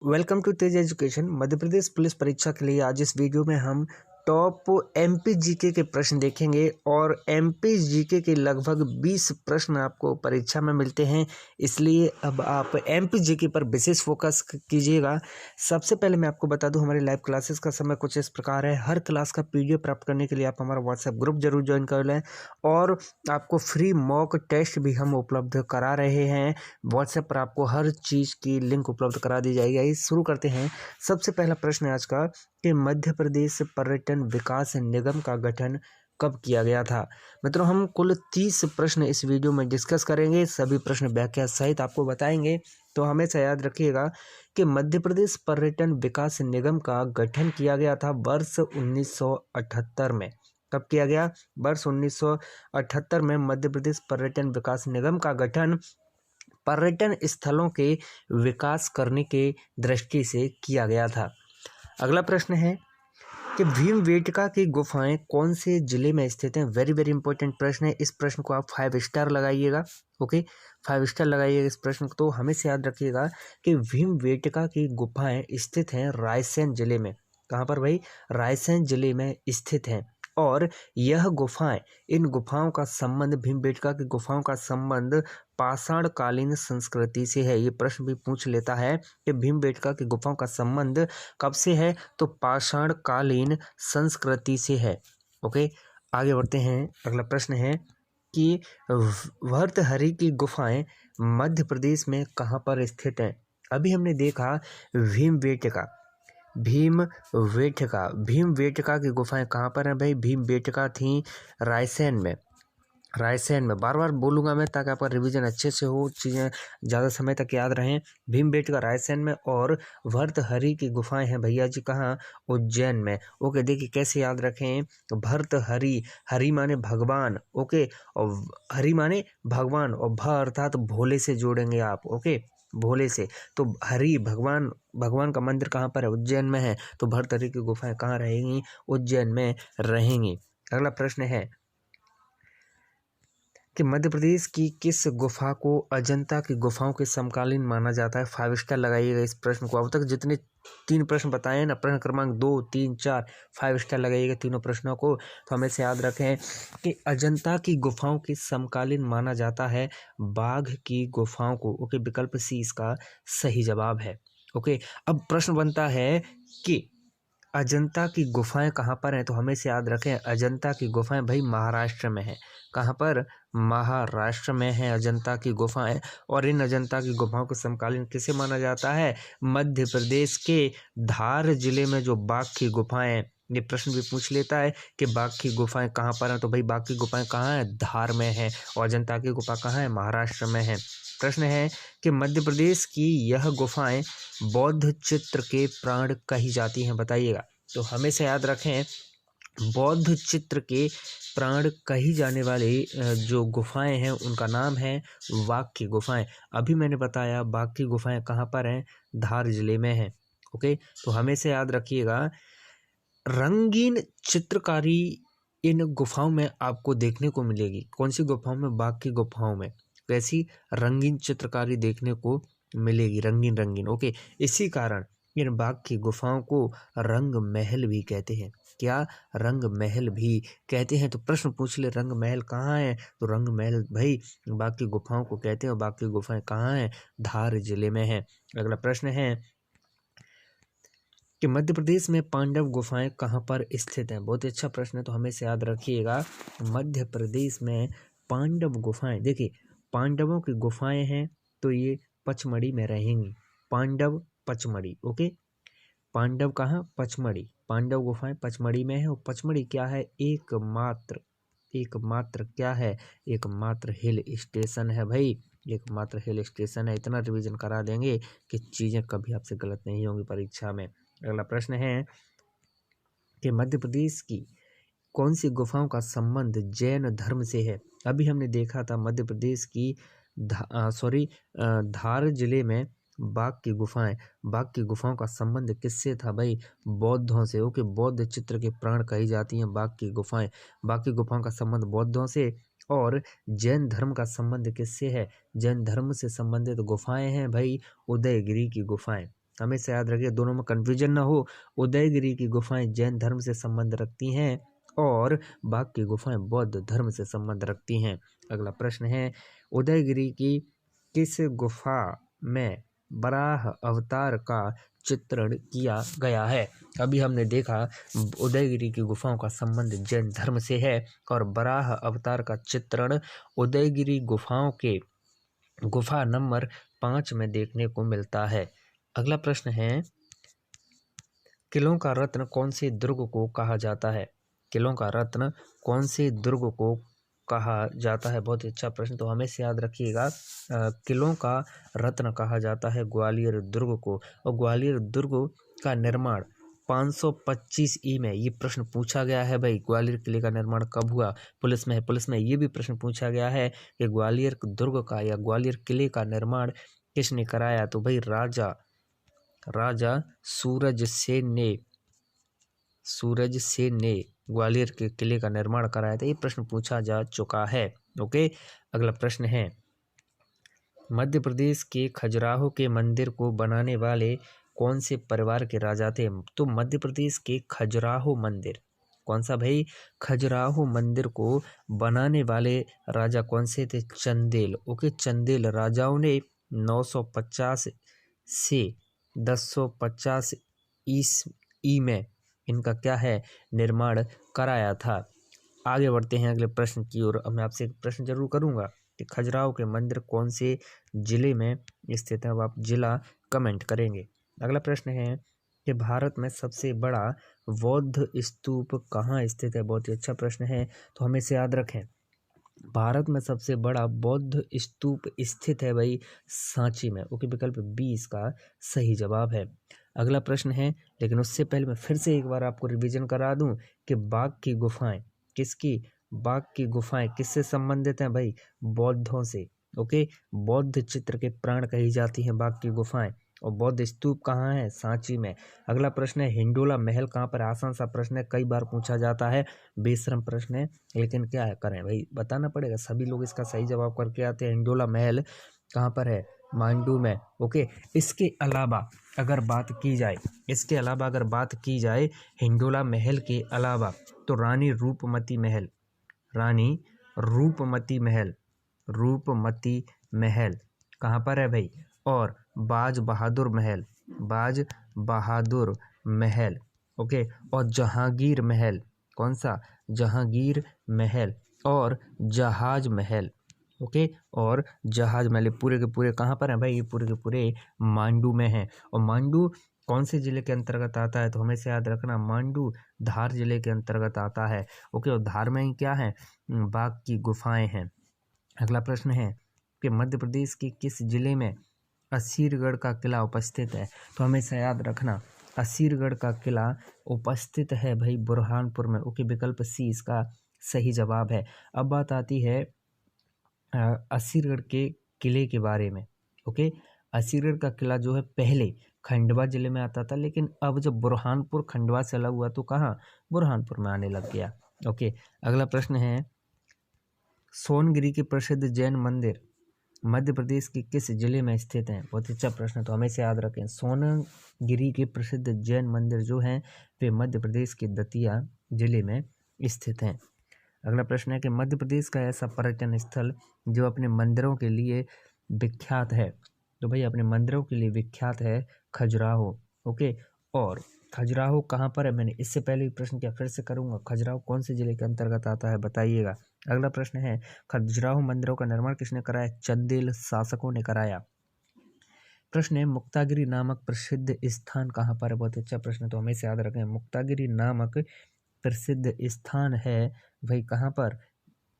Welcome to Tej education. Madhya Pradesh police परीक्षा के लिए आज इस वीडियो में हम टॉप एमपी जीके के प्रश्न देखेंगे और एमपी जीके के लगभग 20 प्रश्न आपको परीक्षा में मिलते हैं, इसलिए अब आप एमपी जीके पर विशेष फोकस कीजिएगा। सबसे पहले मैं आपको बता दूं, हमारे लाइव क्लासेस का समय कुछ इस प्रकार है। हर क्लास का पीडीएफ प्राप्त करने के लिए आप हमारा व्हाट्सएप ग्रुप जरूर ज्वाइन कर लें और आपको फ्री मॉक टेस्ट भी हम उपलब्ध करा रहे हैं। व्हाट्सएप पर आपको हर चीज़ की लिंक उपलब्ध करा दी जाएगी। आइए शुरू करते हैं। सबसे पहला प्रश्न है आज का कि मध्य प्रदेश पर्यटन विकास निगम का गठन कब किया गया था। मित्रों, हम कुल 30 प्रश्न इस वीडियो में डिस्कस करेंगे, सभी प्रश्न व्याख्या सहित आपको बताएंगे। तो हमेशा याद रखिएगा कि मध्य प्रदेश पर्यटन विकास निगम का गठन किया गया था वर्ष 1978 में। कब किया गया? वर्ष 1978 में मध्य प्रदेश पर्यटन विकास निगम का गठन पर्यटन स्थलों के विकास करने के दृष्टि से किया गया था। अगला प्रश्न है कि भीमबेटका की गुफाएं कौन से जिले में स्थित हैं। वेरी वेरी इंपॉर्टेंट प्रश्न है। इस प्रश्न को आप 5 स्टार लगाइएगा। ओके, 5 स्टार लगाइएगा इस प्रश्न को। तो हमेशा याद रखिएगा कि भीमबेटका की गुफाएं स्थित हैं रायसेन जिले में। कहाँ पर भाई? रायसेन जिले में स्थित हैं। और यह गुफाएं, इन गुफाओं का संबंध, भीमबेटका की गुफाओं का संबंध पाषाण कालीन संस्कृति से है। ये प्रश्न भी पूछ लेता है कि भीमबेटका की गुफाओं का संबंध कब से है, तो पाषाण कालीन संस्कृति से है। ओके, आगे बढ़ते हैं। अगला प्रश्न है कि भर्तहरि की गुफाएं मध्य प्रदेश में कहाँ पर स्थित हैं। अभी हमने देखा भीमबेटका की गुफाएं कहाँ पर हैं भाई? भीमबेटका थी रायसेन में। बार बार बोलूंगा मैं ताकि आपका रिवीजन अच्छे से हो, चीज़ें ज़्यादा समय तक याद रहें। भीमबेटका रायसेन में और भर्तहरि की गुफाएं हैं भैया जी कहाँ? उज्जैन में। ओके, देखिए कैसे याद रखें। भर्तहरि, हरि माने भगवान, ओके, और हरि माने भगवान और भ अर्थात भोले से जोड़ेंगे आप। ओके, भोले से। तो हरि भगवान का मंदिर कहाँ पर है? उज्जैन में है। तो भर्तहरि की गुफाएं कहाँ रहेंगी? उज्जैन में रहेंगी। अगला प्रश्न है कि मध्य प्रदेश की किस गुफा को अजंता की गुफाओं के समकालीन माना जाता है। 5 स्टार लगाइएगा इस प्रश्न को। अब तक जितने 3 प्रश्न बताए हैं ना, प्रश्न क्रमांक 2, 3, 4, 5 स्टार लगाइएगा तीनों प्रश्नों को। तो हमें से याद रखें कि अजंता की गुफाओं के समकालीन माना जाता है बाघ की गुफाओं को। ओके, विकल्प सी इसका सही जवाब है। ओके, अब प्रश्न बनता है कि अजंता की गुफाएं कहाँ पर हैं। तो हमें से याद रखें अजंता की गुफाएं भाई महाराष्ट्र में है। कहाँ पर? महाराष्ट्र में है अजंता की गुफाएं। और इन अजंता की गुफाओं को समकालीन किसे माना जाता है? मध्य प्रदेश के धार जिले में जो बाघ की गुफाएं, ये प्रश्न भी पूछ लेता है कि बाघ की गुफाएं कहाँ पर हैं। तो भाई बाघ की गुफाएं कहाँ है? धार में है। और अजंता की गुफा कहाँ है? महाराष्ट्र में है। प्रश्न है कि मध्य प्रदेश की यह गुफाएं बौद्ध चित्र के प्राण कही जाती हैं, बताइएगा। तो हमेशा याद रखें बौद्ध चित्र के प्राण कही जाने वाली जो गुफाएं हैं उनका नाम है बाघ की गुफाएं। अभी मैंने बताया बाघ की गुफाएं कहाँ पर हैं? धार जिले में हैं। ओके, तो हमेशा याद रखिएगा रंगीन चित्रकारी इन गुफाओं में आपको देखने को मिलेगी। कौन सी गुफाओं में? बाघ की गुफाओं में। कैसी? रंगीन चित्रकारी देखने को मिलेगी, रंगीन। ओके, इसी कारण इन बाघ की गुफाओं को रंग महल भी कहते हैं। क्या? रंग महल भी कहते हैं। तो प्रश्न पूछ ले रंग महल कहाँ है? तो रंग महल भाई बाघ की गुफाओं को कहते हैं। और बाघ की गुफाएं कहाँ हैं? धार जिले में है। अगला प्रश्न है कि मध्य प्रदेश में पांडव गुफाएं कहाँ पर स्थित हैं। बहुत ही अच्छा प्रश्न है। तो हमेशा याद रखिएगा मध्य प्रदेश में पांडव गुफाएं, देखिए पांडवों की गुफाएं हैं तो ये पचमढ़ी में रहेंगी। पांडव पचमढ़ी। ओके, पांडव कहाँ? पचमढ़ी। पांडव गुफाएं पचमढ़ी में है। और पचमढ़ी क्या है? एकमात्र क्या है? एकमात्र हिल स्टेशन है भाई, एकमात्र हिल स्टेशन है। इतना रिवीजन करा देंगे कि चीज़ें कभी आपसे गलत नहीं होंगी परीक्षा में। अगला प्रश्न है कि मध्य प्रदेश की कौन सी गुफाओं का संबंध जैन धर्म से है। अभी हमने देखा था मध्य प्रदेश की धार जिले में बाघ की गुफाओं का संबंध किससे था भाई? बौद्धों से। ओके, बौद्ध चित्र के प्राण कही जाती हैं बाघ की गुफाओं का संबंध बौद्धों से। और जैन धर्म का संबंध किससे है? जैन धर्म से संबंधित गुफाएं हैं भाई उदयगिरी की गुफाएं। हमेशा याद रखिए, दोनों में कन्फ्यूजन ना हो। उदयगिरी की गुफाएं जैन धर्म से संबंध रखती हैं और बाघ की गुफाएं बौद्ध धर्म से संबंध रखती हैं। अगला प्रश्न है, उदयगिरी की किस गुफा में वराह अवतार का चित्रण किया गया है? अभी हमने देखा उदयगिरी की गुफाओं का संबंध जैन धर्म से है और वराह अवतार का चित्रण उदयगिरी गुफाओं के गुफा नंबर 5 में देखने को मिलता है। अगला प्रश्न है, किलों का रत्न कौन से दुर्ग को कहा जाता है? किलों का रत्न कौन से दुर्ग को कहा जाता है? बहुत ही अच्छा प्रश्न, तो हमें से याद रखिएगा, किलों का रत्न कहा जाता है ग्वालियर दुर्ग को। और ग्वालियर दुर्ग का निर्माण 525 ई में, ये प्रश्न पूछा गया है भाई, ग्वालियर किले का निर्माण कब हुआ? पुलिस में है, पुलिस में ये भी प्रश्न पूछा गया है कि ग्वालियर दुर्ग का या ग्वालियर किले का निर्माण किसने कराया? तो भाई राजा सूरज सेन ने ग्वालियर के किले का निर्माण कराया था। ये प्रश्न पूछा जा चुका है। ओके, अगला प्रश्न है, मध्य प्रदेश के खजुराहो के मंदिर को बनाने वाले कौन से परिवार के राजा थे? तो मध्य प्रदेश के खजुराहो मंदिर, कौन सा भाई? खजुराहो मंदिर को बनाने वाले राजा कौन से थे? चंदेल। ओके, चंदेल राजाओं ने 950 से 1050 ईस्वी में इनका क्या है, निर्माण कराया था। आगे बढ़ते हैं अगले प्रश्न की ओर। मैं आपसे एक प्रश्न जरूर करूंगा कि खजुराहो के मंदिर कौन से जिले में स्थित है? अब आप जिला कमेंट करेंगे। अगला प्रश्न है कि भारत में सबसे बड़ा बौद्ध स्तूप कहाँ स्थित है? बहुत ही अच्छा प्रश्न है, तो हमें इसे याद रखें, भारत में सबसे बड़ा बौद्ध स्तूप स्थित है भाई सांची में। ओके, विकल्प 20 का सही जवाब है। अगला प्रश्न है, लेकिन उससे पहले मैं फिर से एक बार आपको रिवीजन करा दूं कि बाघ की गुफाएं बाघ की गुफाएं किससे संबंधित हैं भाई? बौद्धों से। ओके, बौद्ध चित्र के प्राण कही जाती हैं बाघ की गुफाएं। और बौद्ध स्तूप कहाँ है? सांची में। अगला प्रश्न है, हिंडोला महल कहाँ पर? आसान सा प्रश्न है, कई बार पूछा जाता है, बेशरम प्रश्न है, लेकिन क्या है करें भाई, बताना पड़ेगा। सभी लोग इसका सही जवाब करके आते हैं। हिंडोला महल कहाँ पर है? मांडू में। ओके, इसके अलावा अगर बात की जाए हिंडोला महल के अलावा, तो रानी रूपमती महल कहाँ पर है भाई? और बाज बहादुर महल। ओके, और जहांगीर महल, कौन सा? जहांगीर महल और जहाज महल। ओके, और जहाज महल पूरे के पूरे कहाँ पर है भाई? ये पूरे के पूरे मांडू में है। और मांडू कौन से जिले के अंतर्गत आता है? तो हमें से याद रखना, मांडू धार जिले के अंतर्गत आता है। ओके, और धार में ही क्या है? बाघ की गुफाएं हैं। अगला प्रश्न है कि मध्य प्रदेश के किस जिले में असीरगढ़ का किला उपस्थित है? तो हमेशा याद रखना, असीरगढ़ का किला उपस्थित है भाई बुरहानपुर में। ओके, विकल्प सी इसका सही जवाब है। अब बात आती है असीरगढ़ के किले के बारे में। ओके, असीरगढ़ का किला जो है पहले खंडवा जिले में आता था, लेकिन अब जब बुरहानपुर खंडवा से अलग हुआ तो कहाँ? बुरहानपुर में आने लग गया। ओके, अगला प्रश्न है, सोनगिरी के प्रसिद्ध जैन मंदिर मध्य प्रदेश के किस जिले में स्थित हैं? बहुत अच्छा प्रश्न, तो हमें से याद रखें, सोनगिरी के प्रसिद्ध जैन मंदिर जो हैं वे मध्य प्रदेश के दतिया जिले में स्थित हैं। अगला प्रश्न है कि मध्य प्रदेश का ऐसा पर्यटन स्थल जो अपने मंदिरों के लिए विख्यात है? तो भाई अपने मंदिरों के लिए विख्यात है खजुराहो। ओके, और खजुराहो कहाँ पर है? मैंने इससे पहले भी प्रश्न किया, फिर से करूंगा, खजुराहो कौन से जिले के अंतर्गत आता है बताइएगा। अगला प्रश्न है, खजुराहो मंदिरों का निर्माण किसने कराया? चंदेल शासकों ने कराया। प्रश्न है, मुक्तागिरी नामक प्रसिद्ध स्थान कहाँ पर है? बहुत अच्छा प्रश्न, तो हमें से याद रखें, मुक्तागिरी नामक प्रसिद्ध स्थान है भाई कहाँ पर?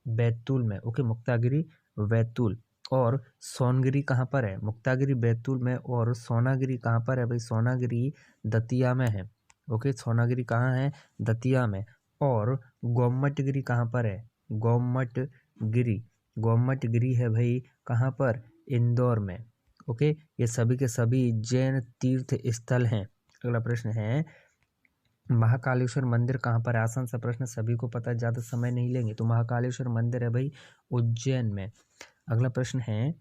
बैतूल में। ओके, मुक्तागिरी बैतूल। और सोनगिरी कहाँ पर है? मुक्तागिरी बैतूल में। और सोनागिरी कहाँ पर है भाई? सोनागिरी दतिया में है। ओके, सोनागिरी कहाँ है? दतिया में। और गोमटगिरी कहाँ पर है? गोमटगिरी है भाई कहाँ पर? इंदौर में। ओके, ये सभी के सभी जैन तीर्थ स्थल हैं। अगला प्रश्न है, महाकालेश्वर मंदिर कहाँ पर है? आसान सा प्रश्न, सभी को पता है, ज़्यादा समय नहीं लेंगे। तो महाकालेश्वर मंदिर है भाई उज्जैन में। अगला प्रश्न है,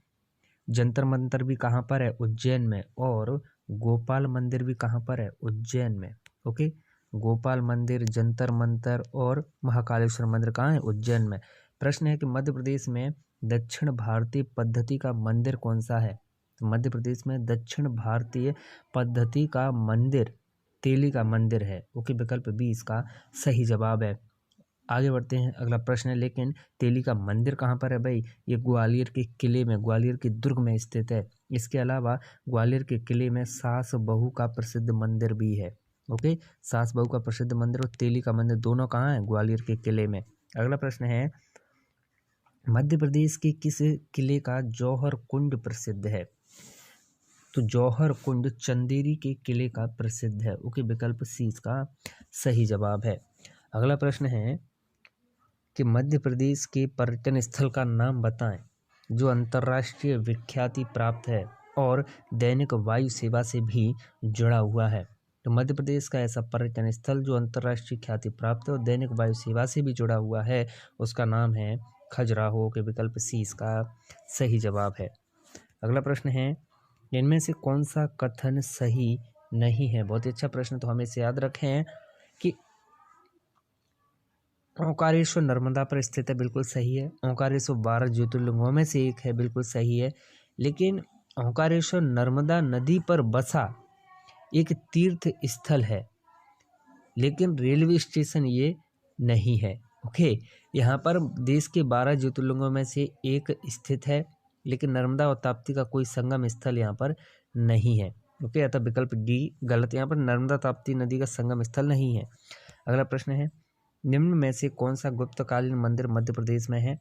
जंतर मंतर भी कहाँ पर है? उज्जैन में। और गोपाल मंदिर भी कहाँ पर है? उज्जैन में। ओके, गोपाल मंदिर, जंतर मंतर और महाकालेश्वर मंदिर कहाँ है? उज्जैन में। प्रश्न है कि मध्य प्रदेश में दक्षिण भारतीय पद्धति का मंदिर कौन सा है? तो मध्य प्रदेश में दक्षिण भारतीय पद्धति का मंदिर तेली का मंदिर है। ओके, विकल्प बी इसका सही जवाब है। आगे बढ़ते हैं, अगला प्रश्न है, लेकिन तेली का मंदिर कहाँ पर है भाई? ये ग्वालियर के किले में, ग्वालियर के दुर्ग में स्थित है। इसके अलावा ग्वालियर के किले में सास बहू का प्रसिद्ध मंदिर भी है। ओके, सास बहू का प्रसिद्ध मंदिर और तेली का मंदिर दोनों कहाँ है? ग्वालियर के किले में। अगला प्रश्न है, मध्य प्रदेश के किस किले का जौहर कुंड प्रसिद्ध है? तो जौहर कुंड चंदेरी के किले का प्रसिद्ध है। ओके, विकल्प सी इसका सही जवाब है। अगला प्रश्न है कि मध्य प्रदेश के पर्यटन स्थल का नाम बताएं जो अंतर्राष्ट्रीय विख्याति प्राप्त है और दैनिक वायु सेवा से भी जुड़ा हुआ है। तो मध्य प्रदेश का ऐसा पर्यटन स्थल जो अंतर्राष्ट्रीय ख्याति प्राप्त है और दैनिक वायु सेवा से भी जुड़ा हुआ है, उसका नाम है खजुराहो के। विकल्प सी इसका सही जवाब है। अगला प्रश्न है, इनमें से कौन सा कथन सही नहीं है? बहुत ही अच्छा प्रश्न, तो हमें इसे याद रखें कि ओंकारेश्वर नर्मदा पर स्थित है, बिल्कुल सही है। ओंकारेश्वर 12 ज्योतिर्लिंगों में से एक है, बिल्कुल सही है। लेकिन ओंकारेश्वर नर्मदा नदी पर बसा एक तीर्थ स्थल है, लेकिन रेलवे स्टेशन ये नहीं है। ओके, यहाँ पर देश के 12 ज्योतिर्लिंगों में से एक स्थित है, लेकिन नर्मदा और ताप्ती का कोई संगम स्थल यहाँ पर नहीं है। ओके, अतः विकल्प डी गलत, यहाँ पर नर्मदा ताप्ती नदी का संगम स्थल नहीं है। अगला प्रश्न है, निम्न में से कौन सा गुप्तकालीन मंदिर मध्य प्रदेश में है?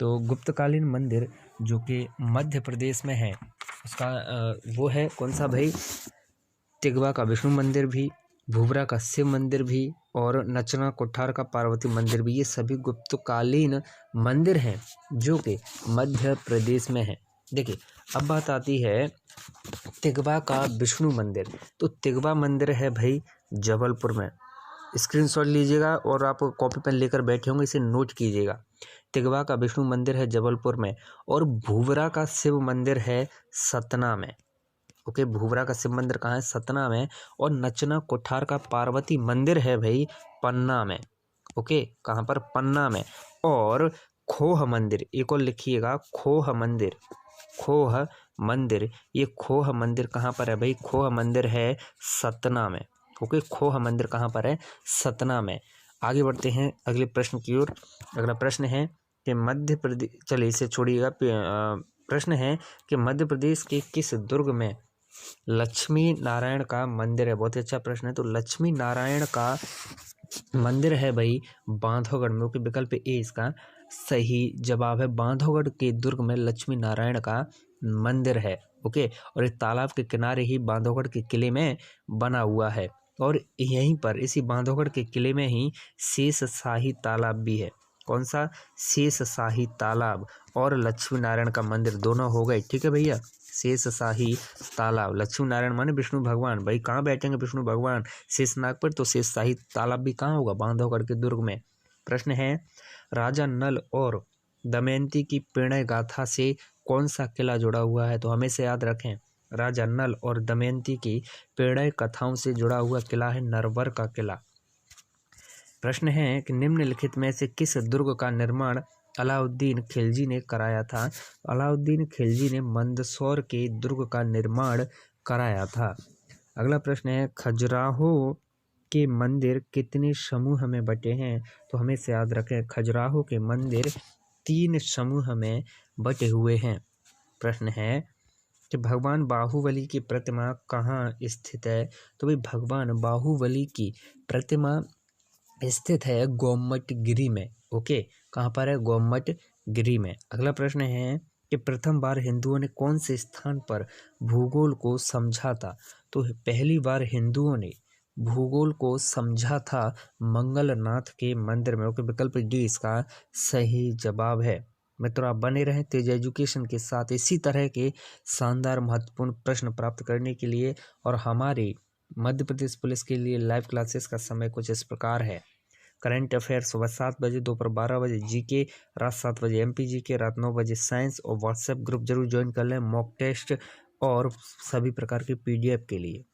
तो गुप्तकालीन मंदिर जो कि मध्य प्रदेश में है उसका वो है कौन सा भाई? तिगवा का विष्णु मंदिर भी, भूबरा का शिव मंदिर भी और नचना कोठार का पार्वती मंदिर भी। ये सभी गुप्तकालीन मंदिर हैं जो कि मध्य प्रदेश में है। देखिए, अब बात आती है तिगवा का विष्णु मंदिर। तो तिगवा मंदिर है भाई जबलपुर में। स्क्रीनशॉट लीजिएगा और आप कॉपी पेन लेकर बैठे होंगे, इसे नोट कीजिएगा। तिगवा का विष्णु मंदिर है जबलपुर में और भूबरा का शिव मंदिर है सतना में। ओके, भूबरा का शिव मंदिर कहाँ है? सतना में। और नचना कोठार का पार्वती मंदिर है भाई पन्ना में। ओके, कहाँ पर? पन्ना में। और खोह मंदिर, एक और लिखिएगा, खोह मंदिर, खोह मंदिर, ये खोह मंदिर कहाँ पर है भाई? खोह मंदिर है सतना में। ओके, खोह मंदिर कहाँ पर है? सतना में। आगे बढ़ते हैं अगले प्रश्न की ओर। अगला प्रश्न है कि मध्य प्रदेश, चलिए इसे छोड़िएगा। प्रश्न है कि मध्य प्रदेश के किस दुर्ग में लक्ष्मी नारायण का मंदिर है? बहुत ही अच्छा प्रश्न है। तो लक्ष्मी नारायण का मंदिर है भाई बांधवगढ़ में। ओके, विकल्प ए इसका सही जवाब है। बांधवगढ़ के दुर्ग में लक्ष्मी नारायण का मंदिर है। ओके, और इस तालाब के किनारे ही बांधवगढ़ के किले में बना हुआ है। और यहीं पर इसी बांधवगढ़ के किले में ही शेष शाही तालाब भी है। कौन सा? शेष शाही तालाब और लक्ष्मी नारायण का मंदिर दोनों हो गए। ठीक है भैया, शेष शाही तालाब, लक्ष्मी नारायण माने विष्णु भगवान। भाई कहाँ बैठेंगे विष्णु भगवान? शेषनाग पर। तो शेष शाही तालाब भी कहाँ होगा? बांधवगढ़ के दुर्ग में। प्रश्न है, राजा नल और दमयंती की प्रणय गाथा से कौन सा किला जुड़ा हुआ है? तो हमेशा याद रखें, राजा नल और दमयंती की प्रणय कथाओं से जुड़ा हुआ किला है नरवर का किला। प्रश्न है कि निम्नलिखित में से किस दुर्ग का निर्माण अलाउद्दीन खिलजी ने कराया था? अलाउद्दीन खिलजी ने मंदसौर के दुर्ग का निर्माण कराया था। अगला प्रश्न है, खजुराहो के मंदिर कितने समूह में बटे हैं? तो हमें से याद रखें, खजुराहो के मंदिर 3 समूह में बटे हुए हैं। प्रश्न है कि भगवान बाहुबली की प्रतिमा कहाँ स्थित है? तो भाई भगवान बाहुबली की प्रतिमा स्थित है गोमट गिरी में। ओके, कहाँ पर है? गोमट गिरी में। अगला प्रश्न है कि प्रथम बार हिंदुओं ने कौन से स्थान पर भूगोल को समझा था? तो पहली बार हिंदुओं ने भूगोल को समझा था मंगलनाथ के मंदिर में। ओके, विकल्प डी इसका सही जवाब है। मित्रों, आप बने रहें तेज एजुकेशन के साथ इसी तरह के शानदार महत्वपूर्ण प्रश्न प्राप्त करने के लिए। और हमारे मध्य प्रदेश पुलिस के लिए लाइव क्लासेस का समय कुछ इस प्रकार है। करंट अफेयर सुबह 7 बजे, दोपहर 12 बजे जीके, रात 7 बजे एमपी जीके, रात 9 बजे साइंस। और व्हाट्सएप ग्रुप जरूर ज्वाइन कर लें। मॉक टेस्ट और सभी प्रकार के PDF के लिए।